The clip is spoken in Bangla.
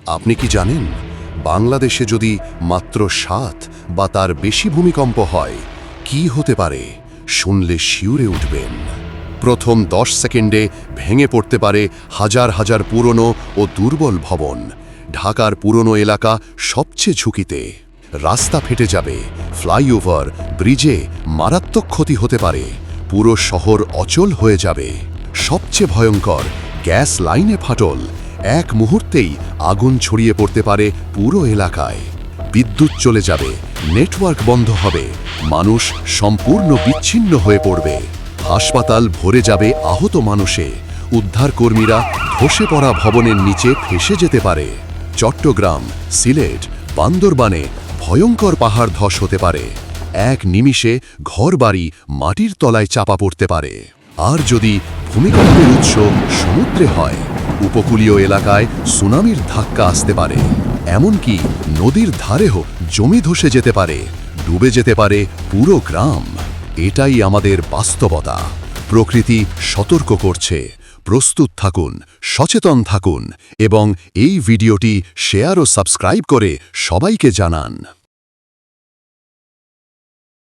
আপনি কি জানেন বাংলাদেশে যদি মাত্র ৭ বা তার বেশি ভূমিকম্প হয় কি হতে পারে? শুনলে শিউরে উঠবেন। প্রথম ১০ সেকেন্ডে ভেঙে পড়তে পারে হাজার হাজার পুরনো ও দুর্বল ভবন। ঢাকার পুরনো এলাকা সবচেয়ে ঝুঁকিতে। রাস্তা ফেটে যাবে, ফ্লাইওভার, ব্রিজে মারাত্মক ক্ষতি হতে পারে, পুরো শহর অচল হয়ে যাবে। সবচেয়ে ভয়ঙ্কর, গ্যাস লাইনে ফাটল। এক মুহূর্তেই আগুন ছড়িয়ে পড়তে পারে পুরো এলাকায়। বিদ্যুৎ চলে যাবে, নেটওয়ার্ক বন্ধ হবে, মানুষ সম্পূর্ণ বিচ্ছিন্ন হয়ে পড়বে। হাসপাতাল ভরে যাবে আহত মানুষে। উদ্ধারকর্মীরা ধসে পড়া ভবনের নিচে ফেসে যেতে পারে। চট্টগ্রাম, সিলেট, বান্দরবানে ভয়ঙ্কর পাহাড় ধস হতে পারে। এক নিমিষে ঘরবাড়ি মাটির তলায় চাপা পড়তে পারে। আর যদি ভূমিকম্পের উৎস সমুদ্রে হয়, উপকূলীয় এলাকায় সুনামির ধাক্কা আসতে পারে। এমনকি নদীর ধারেও জমি ধসে যেতে পারে, ডুবে যেতে পারে পুরো গ্রাম। এটাই আমাদের বাস্তবতা। প্রকৃতি সতর্ক করছে। প্রস্তুত থাকুন, সচেতন থাকুন এবং এই ভিডিওটি শেয়ার ও সাবস্ক্রাইব করে সবাইকে জানান।